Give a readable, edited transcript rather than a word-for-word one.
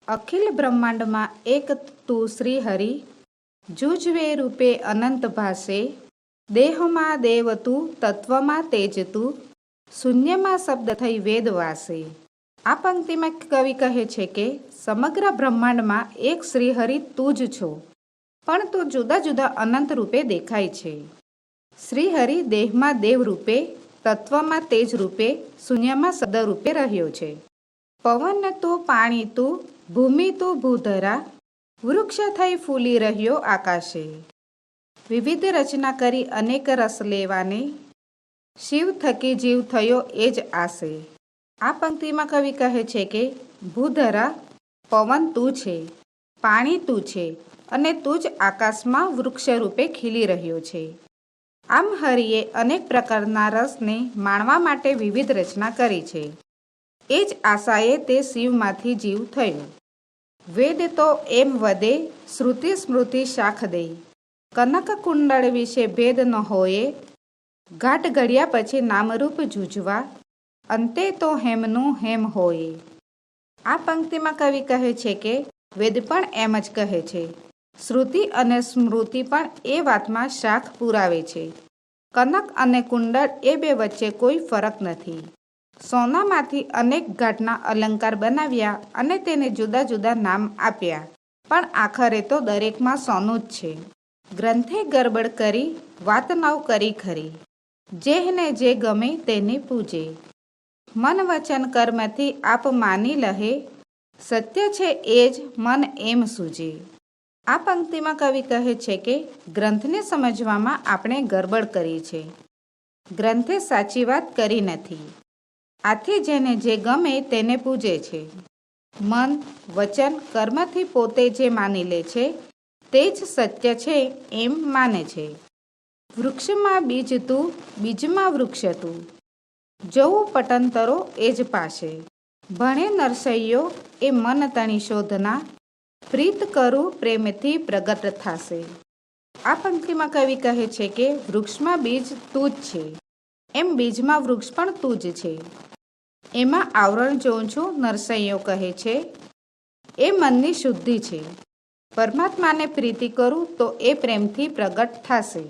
અખિલ બ્રહ્માંડમાં એક તું શ્રી હરિ, જુજવે રૂપે અનંત ભાસે, દેહમાં દેવ તું, તત્વમાં તેજ તું, શૂન્યમાં શબ્દ થઈ વેદ વાસે. આ પંક્તિમાં કવિ કહે છે કે સમગ્ર બ્રહ્માંડમાં એક શ્રીહરિ તું જ છો, પણ તું જુદા જુદા અનંત રૂપે દેખાય છે. શ્રીહરિ દેહમાં દેવ રૂપે, તત્વમાં તેજ રૂપે, શૂન્યમાં શબ્દ રૂપે રહ્યો છે. પવન તું, પાણી તું, ભૂમિ તું, ભૂધરા, વૃક્ષ થઈ ફૂલી રહ્યો આકાશે. વિવિધ રચના કરી અનેક રસ લેવાને, શિવ થકી જીવ થયો એ જ આશે. આ પંક્તિમાં કવિ કહે છે કે ભૂધરા પવન તું છે, પાણી તું છે અને તું જ આકાશમાં વૃક્ષ રૂપે ખીલી રહ્યો છે. આમ હરિએ અનેક પ્રકારના રસને માણવા માટે વિવિધ રચના કરી છે. એ જ આશાએ તે શિવમાંથી જીવ થયો. વેદ તો એમ વદે, શ્રુતિ સ્મૃતિ શાખ દે, કનક કુંડળ વિશે ભેદ ન હોયે, ઘાટ ઘડ્યા પછી નામરૂપ જૂજવા, અંતે તો હેમનું હેમ હોયે. આ પંક્તિમાં કવિ કહે છે કે વેદ પણ એમ જ કહે છે. શ્રુતિ અને સ્મૃતિ પણ એ વાતમાં શાખ પુરાવે છે. કનક અને કુંડળ એ બે વચ્ચે કોઈ ફરક નથી. સોનામાંથી અનેક ઘાટના અલંકાર બનાવ્યા અને તેને જુદા જુદા નામ આપ્યા, પણ આખરે તો દરેકમાં સોનું જ છે. ગ્રંથે ગરબડ કરી, વાત નવ કરી ખરી, જેહને જે ગમે તેને પૂજે. મન વચન કર્મથી આપ માની લહે, સત્ય છે એ જ મન એમ સૂજે. આ પંક્તિમાં કવિ કહે છે કે ગ્રંથને સમજવામાં આપણે ગરબડ કરી છે. ગ્રંથે સાચી વાત કરી નથી. આથી જેને જે ગમે તેને પૂજે છે. મન વચન કર્મથી પોતે જે માની લે છે તે જ સત્ય છે એમ માને છે. વૃક્ષમાં બીજ તું, બીજમાં વૃક્ષ તું, જવું પટંતરો એ જ પાસે. ભણે નરસૈયો એ મન તણી શોધના, પ્રીત કરું પ્રેમથી પ્રગટ થાશે. આ પંક્તિમાં કવિ કહે છે કે વૃક્ષમાં બીજ તું જ છે, એમ બીજમાં વૃક્ષ પણ તું જ છે. એમાં આવરણ જોઉં છું, નરસૈયો કહે છે, એ મનની શુદ્ધિ છે. પરમાત્માને પ્રીતિ કરું તો એ પ્રેમથી પ્રગટ થાશે.